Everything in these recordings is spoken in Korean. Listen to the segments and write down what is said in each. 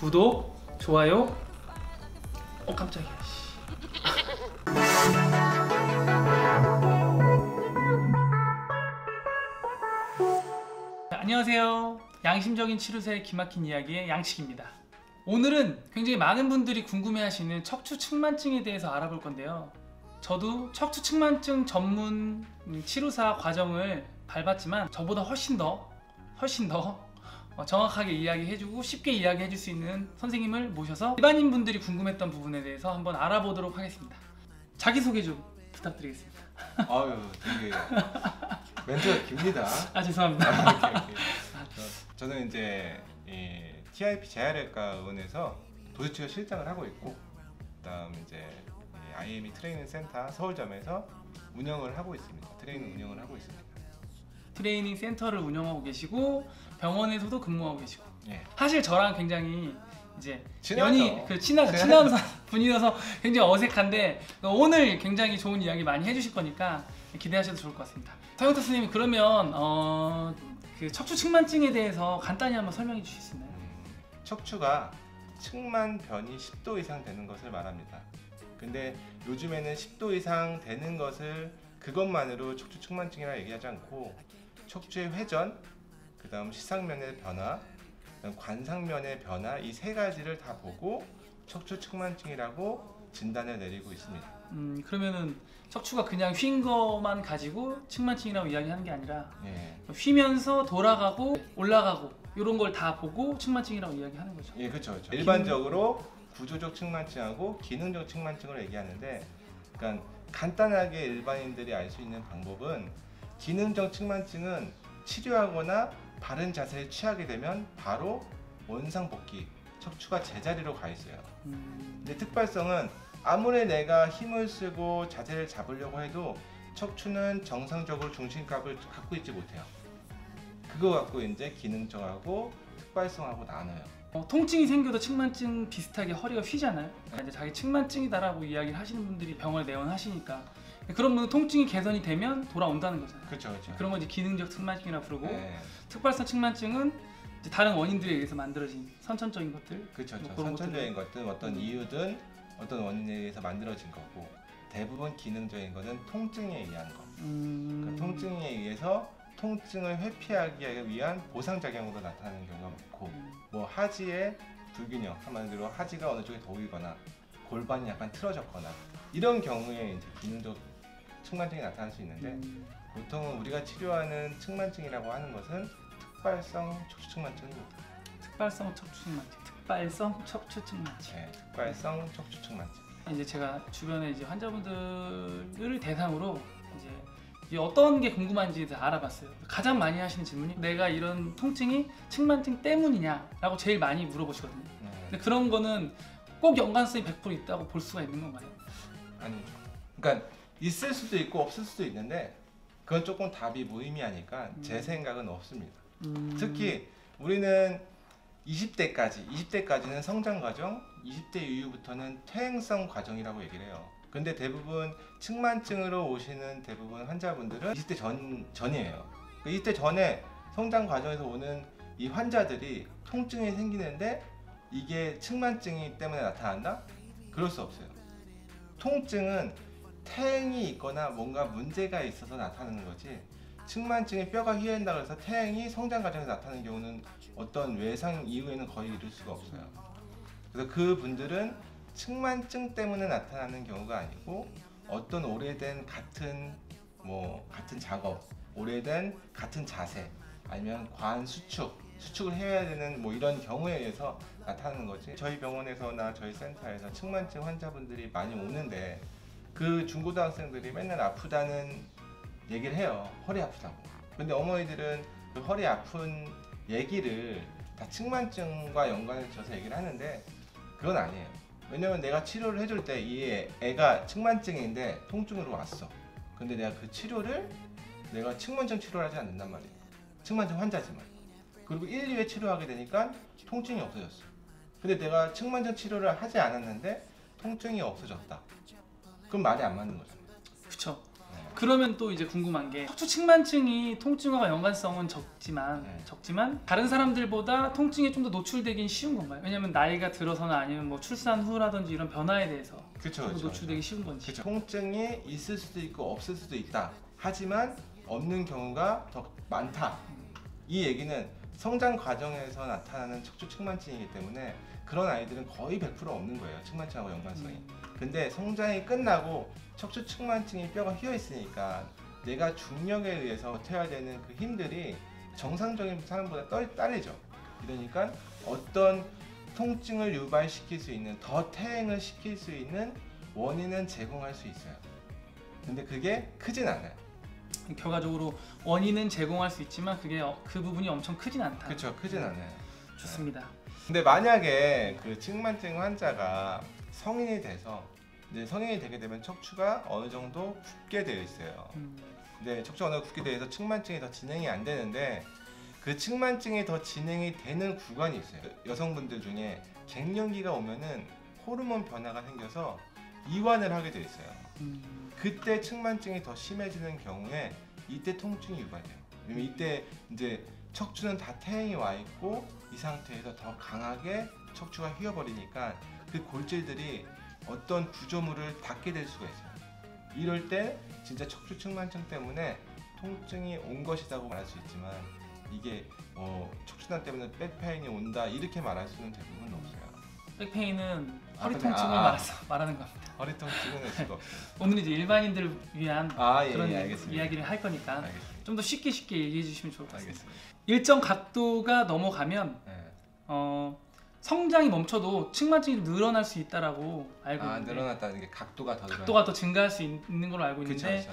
구독, 좋아요. 깜짝이야. 안녕하세요. 양심적인 치료사의 기막힌 이야기의 양식입니다. 오늘은 굉장히 많은 분들이 궁금해하시는 척추 측만증에 대해서 알아볼 건데요. 저도 척추 측만증 전문 치료사 과정을 밟았지만 저보다 훨씬 더 정확하게 이야기해주고 쉽게 이야기해줄 수 있는 선생님을 모셔서 일반인 분들이 궁금했던 부분에 대해서 한번 알아보도록 하겠습니다. 자기소개 좀 부탁드리겠습니다. 아유, 되게 멘트가 깁니다. 죄송합니다. 오케이. 저는 이제 TIP 재활외과 의원에서 도수치료 실장을 하고 있고, 그다음 이제 IME 트레이닝 센터 서울점에서 운영을 하고 있습니다. 트레이닝 운영을 하고 있습니다. 트레이닝 센터를 운영하고 계시고 병원에서도 근무하고 계시고. 예. 사실 저랑 굉장히 이제 친하죠. 친한 분이어서 굉장히 어색한데 오늘 굉장히 좋은 이야기 많이 해주실 거니까 기대하셔도 좋을 것 같습니다. 서영탁 선생님, 그러면 그 척추 측만증에 대해서 간단히 한번 설명해 주실 수 있나요? 척추가 측만변이 10도 이상 되는 것을 말합니다. 근데 요즘에는 10도 이상 되는 것을 그것만으로 척추 측만증이라 얘기하지 않고 척추의 회전, 그 다음 시상면의 변화, 관상면의 변화, 이 세 가지를 다 보고 척추 측만증이라고 진단을 내리고 있습니다. 그러면은 척추가 그냥 휜 것만 가지고 측만증이라고 이야기하는 게 아니라 휘면서 돌아가고 올라가고 이런 걸 다 보고 측만증이라고 이야기하는 거죠. 예, 그렇죠. 일반적으로 구조적 측만증하고 기능적 측만증을 얘기하는데, 그러니까 간단하게 일반인들이 알 수 있는 방법은 기능적 측만증은 치료하거나 바른 자세를 취하게 되면 바로 원상 복귀, 척추가 제자리로 가 있어요. 근데 특발성은 아무리 내가 힘을 쓰고 자세를 잡으려고 해도 척추는 정상적으로 중심값을 갖고 있지 못해요. 그거 갖고 이제 기능적하고 특발성하고 나눠요. 통증이 생겨도 측만증 비슷하게 허리가 휘잖아요. 이제 자기 측만증이다라고 이야기를 하시는 분들이 병원에 내원하시니까 그런 분은 통증이 개선이 되면 돌아온다는 거잖아요. 그렇죠. 그런 건 이제 기능적 측만증이라고 부르고, 네. 특발성 측만증은 이제 다른 원인들에 의해서 만들어진 선천적인 것들. 그렇죠. 그런 선천적인 것들, 어떤 이유든 어떤 원인에 의해서 만들어진 거고, 대부분 기능적인 것은 통증에 의한 거. 그러니까 통증에 의해서 통증을 회피하기 위한 보상작용으로 나타나는 경우가 많고, 뭐 하지의 불균형, 한마디로 하지가 어느 쪽에 더 보이거나 골반이 약간 틀어졌거나 이런 경우에 이제 기능적 측만증이 나타날 수 있는데, 보통은 우리가 치료하는 측만증이라고 하는 것은 특발성 척추 측만증입니다. 특발성 척추 측만증. 특발성 척추 측만증. 네, 특발성 척추 측만증. 이제 제가 주변에 이제 환자분들을 대상으로 이제 어떤 게 궁금한지 알아봤어요. 가장 많이 하시는 질문이 내가 이런 통증이 측만증 때문이냐라고 제일 많이 물어보시거든요. 근데 그런 거는 꼭 연관성이 100% 있다고 볼 수가 있는 건가요? 아니죠. 그러니까 있을 수도 있고 없을 수도 있는데 그건 조금 답이 무의미하니까 제 생각은 없습니다. 특히 우리는 20대까지는 성장 과정, 20대 이후부터는 퇴행성 과정이라고 얘기를 해요. 근데 대부분 측만증으로 오시는 대부분 환자분들은 20대 전이에요. 이때 전에 성장 과정에서 오는 이 환자들이 통증이 생기는데 이게 측만증이 때문에 나타난다? 그럴 수 없어요. 통증은 퇴행이 있거나 뭔가 문제가 있어서 나타나는 거지, 측만증이 뼈가 휘어진다고 해서 퇴행이 성장 과정에서 나타나는 경우는 어떤 외상 이후에는 거의 이룰 수가 없어요. 그래서 그 분들은 측만증 때문에 나타나는 경우가 아니고 어떤 오래된 같은 작업, 오래된 같은 자세, 아니면 과한 수축을 해야 되는 이런 경우에 의해서 나타나는 거지. 저희 병원에서나 저희 센터에서 측만증 환자분들이 많이 오는데 그 중고등학생들이 맨날 아프다는 얘기를 해요. 허리 아프다고. 근데 어머니들은 그 허리 아픈 얘기를 다 측만증과 연관을 져서 얘기를 하는데 그건 아니에요. 왜냐면 내가 치료를 해줄 때 이 애가 측만증인데 통증으로 왔어. 근데 내가 그 치료를 내가 측만증 치료를 하지 않는단 말이에요. 측만증 환자지만. 그리고 1, 2회 치료하게 되니까 통증이 없어졌어. 근데 내가 측만증 치료를 하지 않았는데 통증이 없어졌다. 그럼 말이 안 맞는 거잖아요. 그쵸. 그러면 또 이제 궁금한 게 척추 측만증이 통증과 연관성은 적지만 다른 사람들보다 통증에 좀 더 노출되긴 쉬운 건가요? 왜냐면 나이가 들어서나 아니면 뭐 출산 후라든지 이런 변화에 대해서 그쵸, 좀 더 노출되기 쉬운 건지. 그쵸. 통증이 있을 수도 있고 없을 수도 있다. 하지만 없는 경우가 더 많다. 이 얘기는 성장 과정에서 나타나는 척추 측만증이기 때문에 그런 아이들은 거의 100% 없는 거예요. 측만증하고 연관성이. 근데 성장이 끝나고 척추 측만증이 뼈가 휘어 있으니까 내가 중력에 의해서 버텨야 되는 그 힘들이 정상적인 사람보다 딸리죠. 이러니까 어떤 통증을 유발시킬 수 있는, 더 퇴행을 시킬 수 있는 원인은 제공할 수 있어요. 근데 그게 크진 않아요. 결과적으로 원인은 제공할 수 있지만 그게 그 부분이 엄청 크진 않다. 그렇죠, 크진 않아요. 좋습니다. 근데 만약에 그 측만증 환자가 성인이 돼서 이제 성인이 되게 되면 척추가 어느 정도 굽게 되어 있어요. 근데 척추가 어느 정도 굽게 되어서 측만증이 더 진행이 안 되는데 그 측만증이 더 진행이 되는 구간이 있어요. 여성분들 중에 갱년기가 오면은 호르몬 변화가 생겨서 이완을 하게 돼 있어요. 그때 측만증이 더 심해지는 경우에 이때 통증이 유발돼요. 왜냐면 이때 이제 척추는 다 퇴행이 와 있고 이 상태에서 더 강하게 척추가 휘어버리니까 그 골질들이 어떤 구조물을 닿게 될 수가 있어요. 이럴 때 진짜 척추 측만증 때문에 통증이 온 것이라고 말할 수 있지만 이게 척추난 때문에 백페인이 온다 이렇게 말할 수는 대부분 없어요. 백페인은 허리 통증을 말하는 겁니다. 허리 통증은 수가 없어요. 오늘 이제 일반인들을 위한 그런 알겠습니다. 이야기를 할 거니까 좀 더 쉽게 얘기해 주시면 좋을 것 같습니다. 알겠습니다. 일정 각도가 넘어가면 성장이 멈춰도 측만증이 늘어날 수 있다라고 알고 있는데 늘어났다는 게 각도가 더 증가할 수 있는 걸로 알고 있는데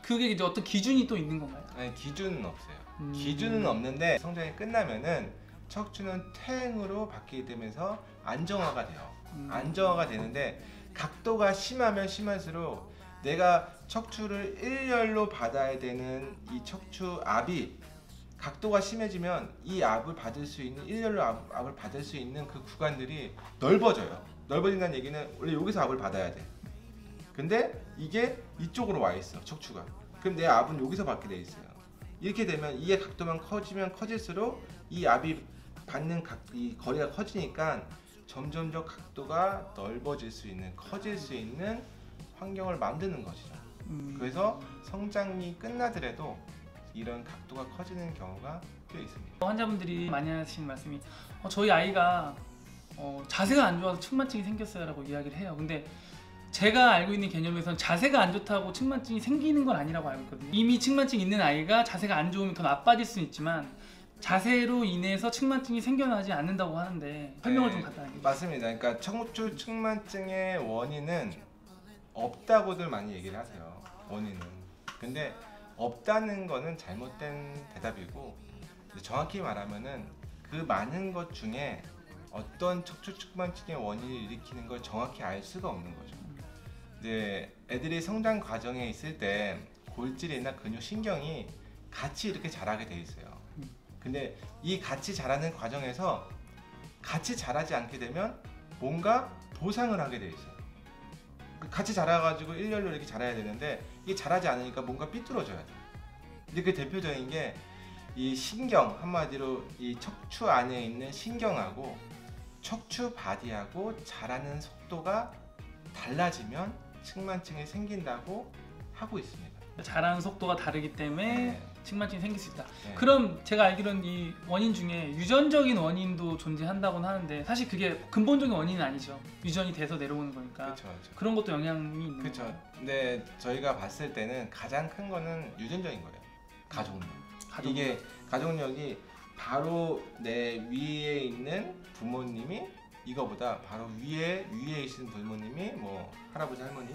그게 이제 어떤 기준이 또 있는 건가요? 아니, 기준은 없어요. 기준은 없는데 성장이 끝나면은 척추는 퇴행으로 바뀌게 되면서 안정화가 돼요. 안정화가 되는데 각도가 심하면 심할수록 내가 척추를 일렬로 받아야 되는 이 척추 압이 각도가 심해지면 이 압을 받을 수 있는 일렬로 압을 받을 수 있는 그 구간들이 넓어져요. 넓어진다는 얘기는 원래 여기서 압을 받아야 돼. 근데 이게 이쪽으로 와 있어 척추가. 그럼 내 압은 여기서 받게 돼 있어요. 이렇게 되면 이의 각도만 커지면 커질수록 이 압이 받는 이 거리가 커지니까 점점 더 각도가 넓어질 수 있는, 커질 수 있는 환경을 만드는 것이죠. 그래서 성장이 끝나더라도 이런 각도가 커지는 경우가 꽤 있습니다. 환자분들이 많이 하시는 말씀이 저희 아이가 자세가 안 좋아서 측만증이 생겼어요 라고 이야기를 해요. 근데 제가 알고 있는 개념에서는 자세가 안 좋다고 측만증이 생기는 건 아니라고 알고 있거든요. 이미 측만증이 있는 아이가 자세가 안 좋으면 더 나빠질 수는 있지만 자세로 인해서 측만증이 생겨나지 않는다고 하는데 설명을 좀 간단하게 해주세요. 맞습니다. 그러니까 척추 측만증의 원인은 없다고들 많이 얘기를 하세요. 원인은. 근데 없다는 거는 잘못된 대답이고 정확히 말하면은 그 많은 것 중에 어떤 척추 측만증의 원인을 일으키는 걸 정확히 알 수가 없는 거죠. 이제 애들이 성장 과정에 있을 때 골질이나 근육, 신경이 같이 이렇게 자라게 돼 있어요. 근데 이 같이 자라는 과정에서 같이 자라지 않게 되면 뭔가 보상을 하게 돼 있어요. 같이 자라가지고 일렬로 이렇게 자라야 되는데 이게 자라지 않으니까 뭔가 삐뚤어져야 돼. 근데 그 대표적인 게 이 신경, 한마디로 이 척추 안에 있는 신경하고 척추 바디하고 자라는 속도가 달라지면 측만증이 생긴다고 하고 있습니다. 자라는 속도가 다르기 때문에 측만증이 생길 수 있다. 네. 그럼 제가 알기로는 이 원인 중에 유전적인 원인도 존재한다고는 하는데 사실 그게 근본적인 원인은 아니죠. 유전이 돼서 내려오는 거니까. 그렇죠. 그런 것도 영향이 있는 그렇죠. 거예요. 근데 저희가 봤을 때는 가장 큰 거는 유전적인 거예요. 가족력. 이게 가족력이 바로 내 위에 있는 부모님이 이거보다 바로 위에 계신 부모님이 뭐 할아버지 할머니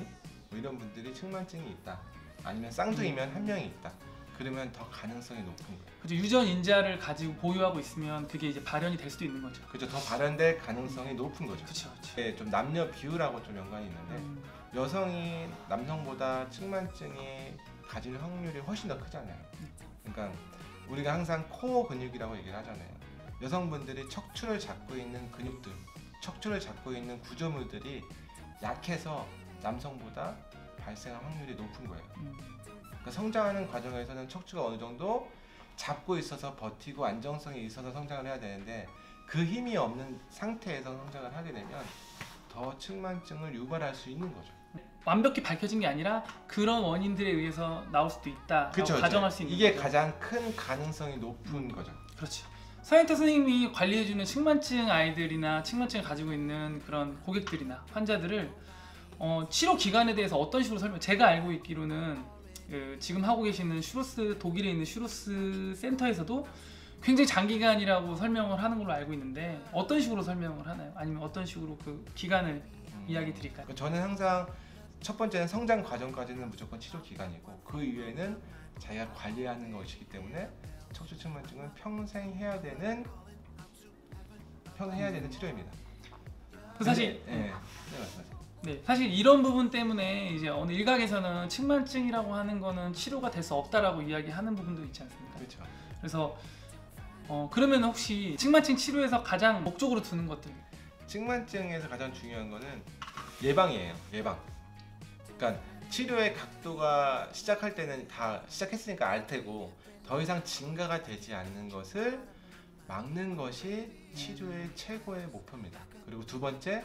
뭐 이런 분들이 측만증이 있다. 아니면 쌍둥이면 한 명이 있다. 그러면 더 가능성이 높은 거예요. 그렇죠. 유전 인자를 가지고 보유하고 있으면 그게 이제 발현이 될 수도 있는 거죠. 그렇죠. 더 발현될 가능성이 높은 거죠. 그렇죠. 네, 좀 남녀 비율하고 좀 연관이 있는데 여성이 남성보다 측만증이 가질 확률이 훨씬 더 크잖아요. 그러니까 우리가 항상 코어 근육이라고 얘기를 하잖아요. 여성분들이 척추를 잡고 있는 근육들, 척추를 잡고 있는 구조물들이 약해서 남성보다 발생할 확률이 높은 거예요. 그러니까 성장하는 과정에서는 척추가 어느 정도 잡고 있어서 버티고 안정성이 있어서 성장을 해야 되는데 그 힘이 없는 상태에서 성장을 하게 되면 더 측만증을 유발할 수 있는 거죠. 완벽히 밝혀진 게 아니라 그런 원인들에 의해서 나올 수도 있다. 그쵸, 가정할 수 있는 이게 거죠. 가장 큰 가능성이 높은 거죠. 그렇죠. 서현태 선생님이 관리해주는 측만증 아이들이나 측만증을 가지고 있는 그런 고객들이나 환자들을 치료 기간에 대해서 어떤 식으로 제가 알고 있기로는 지금 하고 계시는 슈루스, 독일에 있는 슈루스 센터에서도 굉장히 장기간이라고 설명을 하는 걸로 알고 있는데 어떤 식으로 설명을 하나요? 아니면 어떤 식으로 그 기간을 이야기 드릴까요? 저는 항상 첫 번째는 성장 과정까지는 무조건 치료 기간이고 그 이후에는 자기가 관리하는 것이기 때문에 척추 측만증은 평생 해야 되는 치료입니다. 사실 네, 말씀하세요. 네, 사실 이런 부분 때문에 이제 어느 일각에서는 측만증이라고 하는 거는 치료가 될 수 없다라고 이야기하는 부분도 있지 않습니까? 그렇죠. 그래서 그러면 혹시 측만증 치료에서 가장 목적으로 두는 것들 측만증에서 가장 중요한 거는 예방이에요. 예방. 그러니까 치료의 각도가 시작할 때는 다 시작했으니까 알 테고 더 이상 증가가 되지 않는 것을 막는 것이 치료의 최고의 목표입니다. 그리고 두 번째,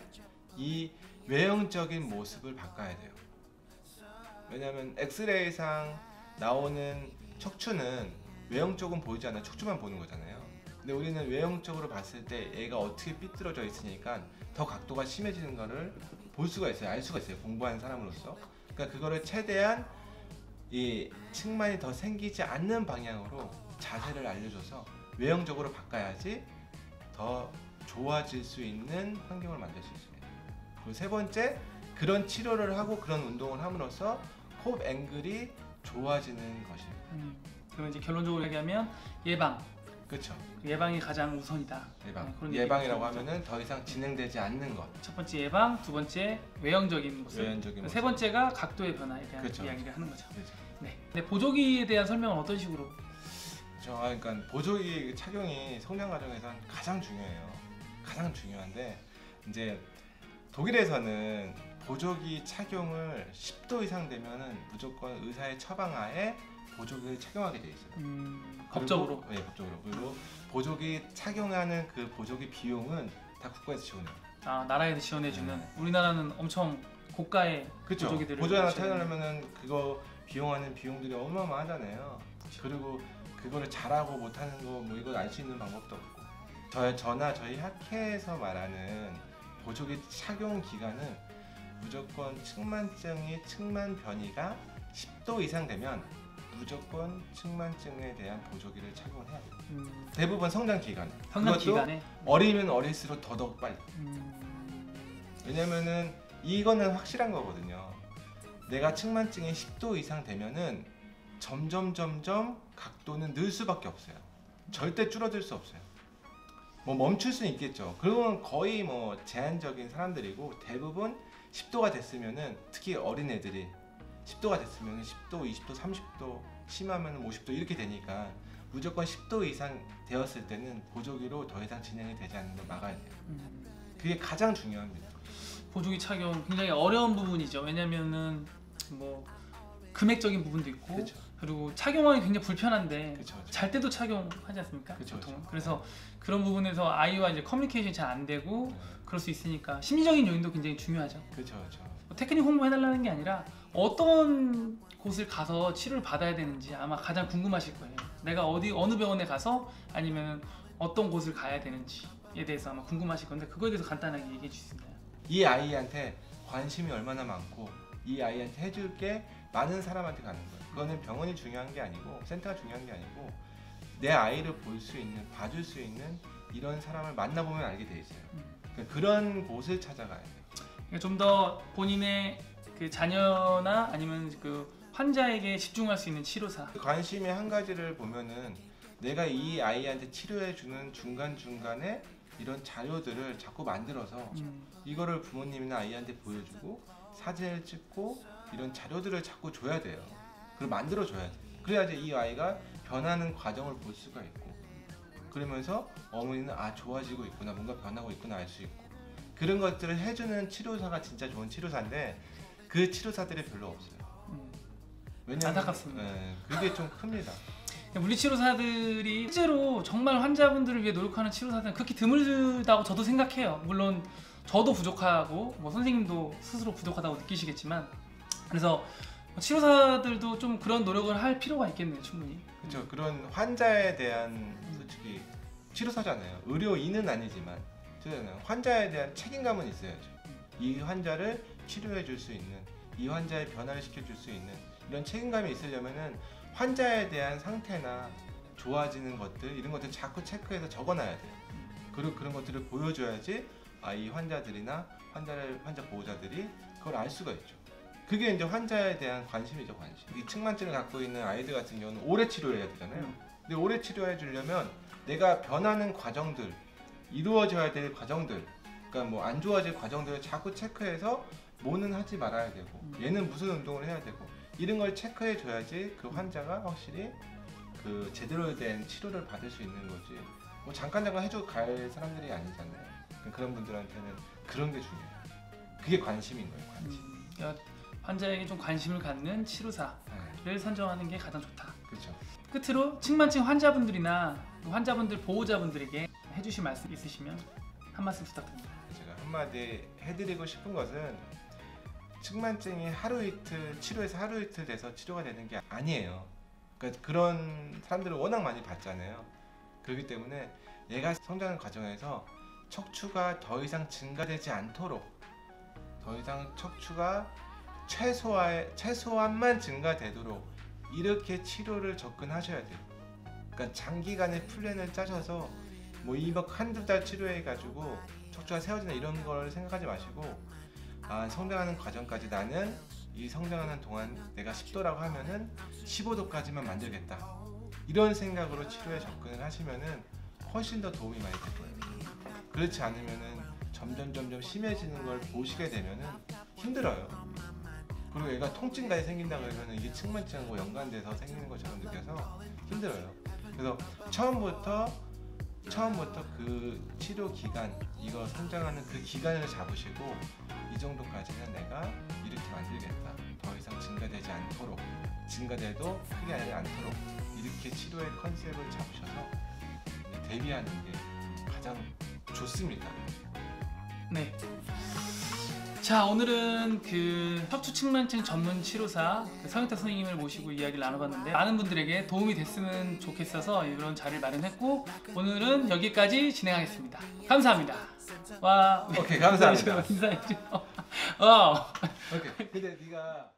이 외형적인 모습을 바꿔야 돼요. 왜냐하면 엑스레이상 나오는 척추는 외형적은 보이지 않아요. 척추만 보는 거잖아요. 근데 우리는 외형적으로 봤을 때 얘가 어떻게 삐뚤어져 있으니까 더 각도가 심해지는 거를 볼 수가 있어요. 알 수가 있어요. 공부하는 사람으로서. 그러니까 그거를 최대한 이 측만이 더 생기지 않는 방향으로 자세를 알려줘서 외형적으로 바꿔야지 더 좋아질 수 있는 환경을 만들 수 있습니다. 그리고 세 번째, 그런 치료를 하고 그런 운동을 함으로써 호흡 앵글이 좋아지는 것입니다. 그러면 이제 결론적으로 얘기하면 예방. 그렇죠. 예방이 가장 우선이다. 예방. 그런 예방이라고 얘기죠. 하면은 더 이상 진행되지 않는 것. 첫 번째 예방, 두 번째 외형적인 모습, 외형적인 모습. 세 번째가 각도의 변화에 대한 그렇죠. 이야기를 하는 거죠. 그렇죠. 네. 근데 보조기에 대한 설명은 어떤 식으로? 그러니까 보조기 착용이 성장 과정에서 가장 중요해요. 가장 중요한데 이제 독일에서는 보조기 착용을 10도 이상 되면은 무조건 의사의 처방하에 보조기를 착용하게 돼 있어요. 법적으로. 네, 법적으로. 그리고 보조기 착용하는 그 보조기 비용은 다 국가에서 지원해요. 아, 나라에서 지원해주는. 우리나라는 엄청 고가의 그렇죠. 보조기들을 보조 하나 지원해요. 착용하려면은 그거 비용하는 비용들이 어마어마하잖아요. 그리고 그거를 잘하고 못하는 거 뭐 이걸 알 수 있는 방법도 없고. 저나 저희 학회에서 말하는 보조기 착용 기간은 무조건 측만 변이가 10도 이상 되면 무조건 측만증에 대한 보조기를 착용해야 돼요. 대부분 성장 기간에. 성장 그것도 기간에. 어리면 어릴수록 더더욱 빨리. 왜냐면은 이거는 확실한 거거든요. 내가 측만증이 10도 이상 되면은 점점 각도는 늘 수밖에 없어요. 절대 줄어들 수 없어요. 뭐 멈출 수는 있겠죠. 그건 거의 뭐 제한적인 사람들이고 대부분 10도가 됐으면은 특히 어린 애들이 10도가 됐으면 10도, 20도, 30도, 심하면 50도 이렇게 되니까 무조건 10도 이상 되었을 때는 보조기로 더 이상 진행이 되지 않는 걸 막아야 돼요. 그게 가장 중요합니다. 보조기 착용 굉장히 어려운 부분이죠. 왜냐면은 뭐 금액적인 부분도 있고 그렇죠. 그리고 착용하기 굉장히 불편한데 그렇죠. 잘 때도 착용하지 않습니까? 그렇죠, 보통. 그렇죠. 그래서 그런 부분에서 아이와 이제 커뮤니케이션이 잘 안 되고 그럴 수 있으니까 심리적인 요인도 굉장히 중요하죠. 그렇죠, 그렇죠. 뭐 테크닉 홍보해달라는 게 아니라 어떤 곳을 가서 치료를 받아야 되는지 아마 가장 궁금하실 거예요. 내가 어느 병원에 가서 아니면 어떤 곳을 가야 되는지에 대해서 아마 궁금하실 건데 그거에 대해서 간단하게 얘기해 주실 수 있나요? 이 아이한테 관심이 얼마나 많고 이 아이한테 해줄 게 많은 사람한테 가는 거예요. 그거는 병원이 중요한 게 아니고 센터가 중요한 게 아니고 내 아이를 볼 수 있는, 봐줄 수 있는 이런 사람을 만나보면 알게 돼 있어요. 그러니까 그런 곳을 찾아가야 돼요. 그러니까 좀 더 본인의 그 자녀나 아니면 그 환자에게 집중할 수 있는 치료사. 관심의 한 가지를 보면은 내가 이 아이한테 치료해주는 중간중간에 이런 자료들을 자꾸 만들어서 이거를 부모님이나 아이한테 보여주고 사진을 찍고 이런 자료들을 자꾸 줘야 돼요. 그걸 만들어줘야 돼요. 그래야지 이 아이가 변하는 과정을 볼 수가 있고 그러면서 어머니는 아 좋아지고 있구나 뭔가 변하고 있구나 알 수 있고 그런 것들을 해주는 치료사가 진짜 좋은 치료사인데 그 치료사들이 별로 없어요. 왜냐면 안타깝습니다. 그게 좀 큽니다. 물리치료사들이 실제로 정말 환자분들을 위해 노력하는 치료사들은 그렇게 드물다고 저도 생각해요. 물론 저도 부족하고 뭐 선생님도 스스로 부족하다고 느끼시겠지만, 그래서 치료사들도 좀 그런 노력을 할 필요가 있겠네요, 충분히. 그렇죠. 그런 환자에 대한 솔직히 치료사잖아요. 의료인은 아니지만 치료사잖아요. 환자에 대한 책임감은 있어야죠. 이 환자를 치료해 줄 수 있는, 이 환자의 변화를 시켜줄 수 있는 이런 책임감이 있으려면은 환자에 대한 상태나 좋아지는 것들 이런 것들 자꾸 체크해서 적어놔야 돼요. 그리고 그런 것들을 보여줘야지 이 환자들이나 환자 보호자들이 그걸 알 수가 있죠. 그게 이제 환자에 대한 관심이죠, 관심. 이 측만증을 갖고 있는 아이들 같은 경우는 오래 치료를 해야 되잖아요. 근데 오래 치료해 주려면 내가 변하는 과정들, 이루어져야 될 과정들, 그러니까 뭐 안 좋아질 과정들을 자꾸 체크해서 뭐는 하지 말아야 되고 얘는 무슨 운동을 해야 되고 이런 걸 체크해 줘야지 그 환자가 확실히 그 제대로 된 치료를 받을 수 있는 거지. 뭐 잠깐 해주고 갈 사람들이 아니잖아요. 그런 분들한테는 그런 게 중요해요. 그게 관심인 거예요, 관심. 그러니까 환자에게 좀 관심을 갖는 치료사를 선정하는 게 가장 좋다. 그렇죠. 끝으로 측만증 환자분들이나 환자분들 보호자분들에게 해주실 말씀 있으시면 한 말씀 부탁드립니다. 제가 한마디 해드리고 싶은 것은 측만증이 하루 이틀 치료해서 하루 이틀 돼서 치료가 되는 게 아니에요. 그러니까 그런 사람들을 워낙 많이 봤잖아요. 그렇기 때문에 얘가 성장하는 과정에서 척추가 더 이상 증가되지 않도록, 더 이상 척추가 최소한만 증가되도록 이렇게 치료를 접근하셔야 돼요. 그러니까 장기간의 플랜을 짜셔서 뭐 이막 한두 달 치료해 가지고 척추가 세워지는 이런 걸 생각하지 마시고, 성장하는 과정까지 나는 이 성장하는 동안 내가 10도라고 하면은 15도까지만 만들겠다, 이런 생각으로 치료에 접근을 하시면은 훨씬 더 도움이 많이 될 거예요. 그렇지 않으면은 점점 심해지는 걸 보시게 되면은 힘들어요. 그리고 얘가 통증까지 생긴다 그러면 이게 측만증하고 연관돼서 생기는 것처럼 느껴서 힘들어요. 그래서 처음부터 그 치료 기간, 이거 성장하는 그 기간을 잡으시고 이 정도까지는 내가 이렇게 만들겠다, 더 이상 증가되지 않도록, 증가돼도 크게 하지 않도록 이렇게 치료의 컨셉을 잡으셔서 대비하는 게 가장 좋습니다. 네. 자, 오늘은 그 척추 측만증 전문 치료사 성형탁 선생님을 모시고 이야기를 나눠봤는데 많은 분들에게 도움이 됐으면 좋겠어서 이런 자리를 마련했고 오늘은 여기까지 진행하겠습니다. 감사합니다. 와. 오케이, 감사합니다. 인사해줘. 오케이. 근데 네가